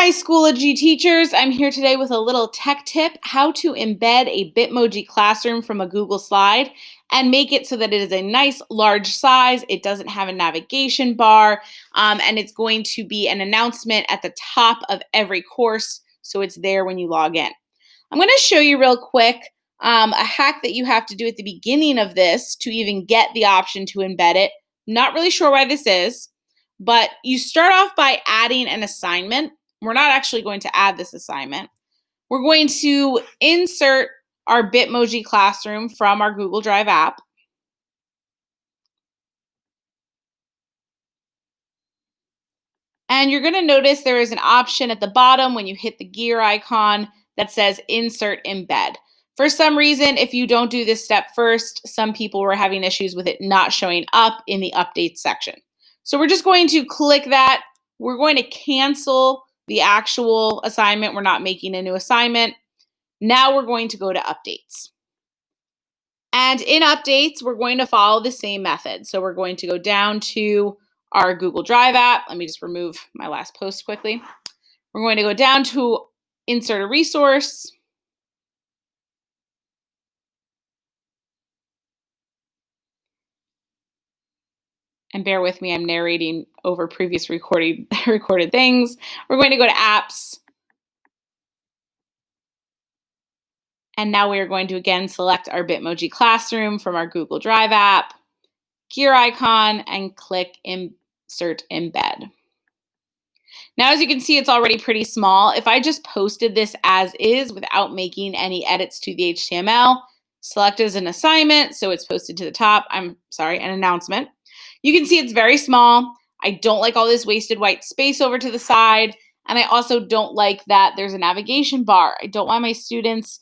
Hi, Schoology teachers. I'm here today with a little tech tip, how to embed a bitmoji classroom from a Google slide and make it so that it is a nice large size. It doesn't have a navigation bar, and it's going to be an announcement at the top of every course, so it's there when you log in. I'm going to show you real quick a hack that you have to do at the beginning of this to even get the option to embed it. Not really sure why this is, but you start off by adding an assignment. We're not actually going to add this assignment. We're going to insert our Bitmoji classroom from our Google Drive app. And you're going to notice there is an option at the bottom when you hit the gear icon that says Insert Embed. For some reason, if you don't do this step first, some people were having issues with it not showing up in the updates section. So we're just going to click that. We're going to cancel the actual assignment. We're not making a new assignment. Now we're going to go to updates. And in updates, we're going to follow the same method. So we're going to go down to our Google Drive app. Let me just remove my last post quickly. We're going to go down to insert a resource. And bear with me, I'm narrating over previous recorded things. We're going to go to apps. And now we are going to again select our Bitmoji classroom from our Google Drive app, gear icon, and click Insert Embed. Now, as you can see, it's already pretty small. If I just posted this as is without making any edits to the HTML, select as an assignment, so it's posted to the top, an announcement. You can see it's very small. I don't like all this wasted white space over to the side, and I also don't like that there's a navigation bar. I don't want my students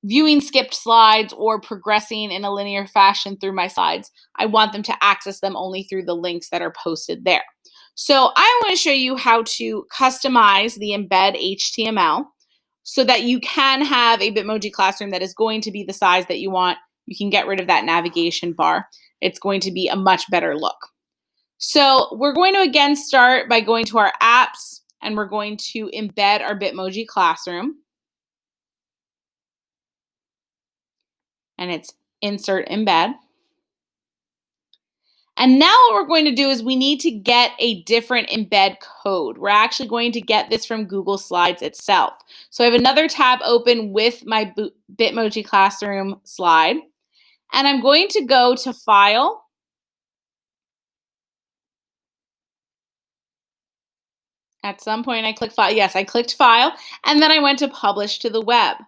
viewing skipped slides or progressing in a linear fashion through my slides. I want them to access them only through the links that are posted there. So I want to show you how to customize the embed HTML so that you can have a Bitmoji classroom that is going to be the size that you want. You can get rid of that navigation bar. It's going to be a much better look. So we're going to again start by going to our apps, and we're going to embed our Bitmoji classroom. And it's Insert Embed. And now what we're going to do is we need to get a different embed code. We're actually going to get this from Google Slides itself. So I have another tab open with my Bitmoji Classroom slide. And I'm going to go to File. At some point I clicked File. Yes, I clicked File. And then I went to Publish to the Web.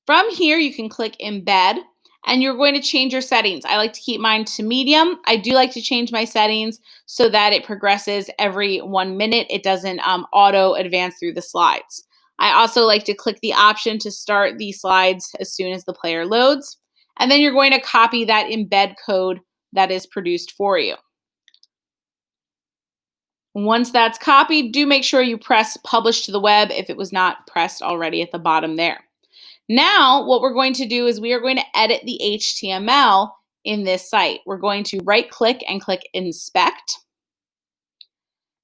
From here, you can click Embed. And you're going to change your settings. I like to keep mine to medium. I do like to change my settings so that it progresses every 1 minute. It doesn't auto advance through the slides. I also like to click the option to start the slides as soon as the player loads. And then you're going to copy that embed code that is produced for you. Once that's copied, do make sure you press Publish to the Web if it was not pressed already at the bottom there. Now, what we're going to do is we are going to edit the HTML in this site. We're going to right-click and click Inspect.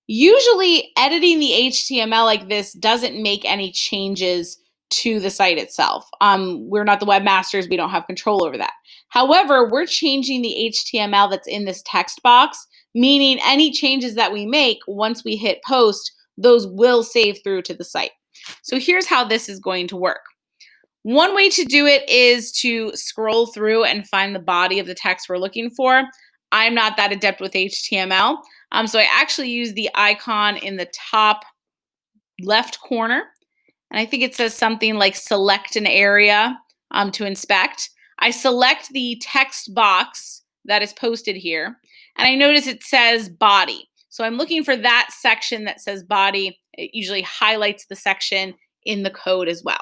Usually, editing the HTML like this doesn't make any changes to the site itself. We're not the webmasters. We don't have control over that. However, we're changing the HTML that's in this text box, meaning any changes that we make once we hit post, those will save through to the site. So here's how this is going to work. One way to do it is to scroll through and find the body of the text we're looking for. I'm not that adept with HTML, so I actually use the icon in the top left corner, and I think it says something like select an area to inspect. I select the text box that is posted here, and I notice it says body. So I'm looking for that section that says body. It usually highlights the section in the code as well.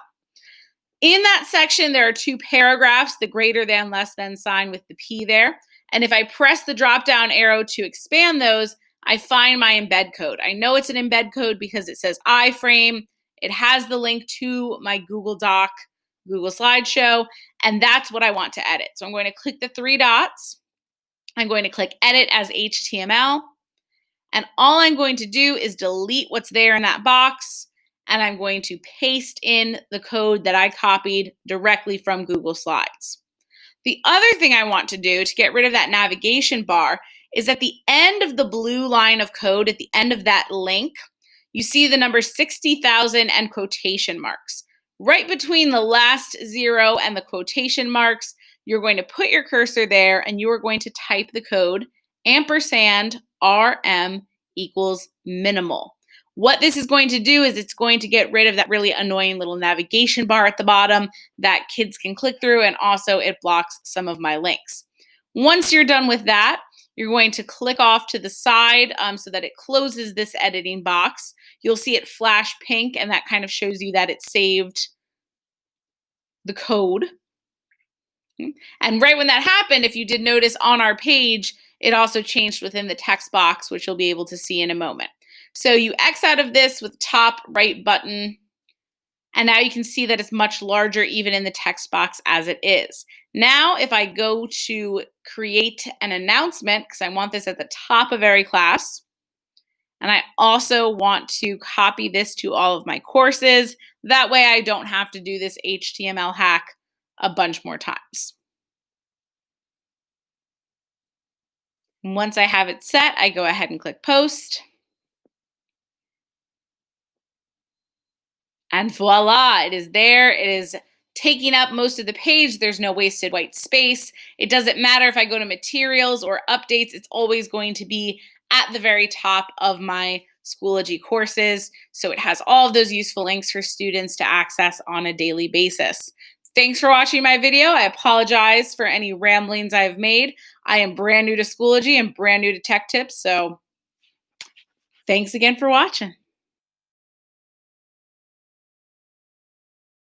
In that section, there are two paragraphs, the greater than, less than sign with the P there. And if I press the drop-down arrow to expand those, I find my embed code. I know it's an embed code because it says iframe. It has the link to my Google Doc, Google Slideshow, and that's what I want to edit. So I'm going to click the three dots. I'm going to click Edit as HTML. And all I'm going to do is delete what's there in that box, and I'm going to paste in the code that I copied directly from Google Slides. The other thing I want to do to get rid of that navigation bar is at the end of the blue line of code, at the end of that link, you see the number 60,000 and quotation marks. Right between the last zero and the quotation marks, you're going to put your cursor there and you are going to type the code ampersand RM equals minimal. What this is going to do is it's going to get rid of that really annoying little navigation bar at the bottom that kids can click through, and also it blocks some of my links. Once you're done with that, you're going to click off to the side so that it closes this editing box. You'll see it flash pink, and that kind of shows you that it saved the code. And right when that happened, if you did notice on our page, it also changed within the text box, which you'll be able to see in a moment. So you X out of this with the top right button, and now you can see that it's much larger even in the text box as it is. Now, if I go to create an announcement, because I want this at the top of every class, and I also want to copy this to all of my courses, that way I don't have to do this HTML hack a bunch more times. And once I have it set, I go ahead and click post. And voila, it is there. It is taking up most of the page. There's no wasted white space. It doesn't matter if I go to materials or updates, it's always going to be at the very top of my Schoology courses. So it has all of those useful links for students to access on a daily basis. Thanks for watching my video. I apologize for any ramblings I've made. I am brand new to Schoology and brand new to tech tips. So thanks again for watching.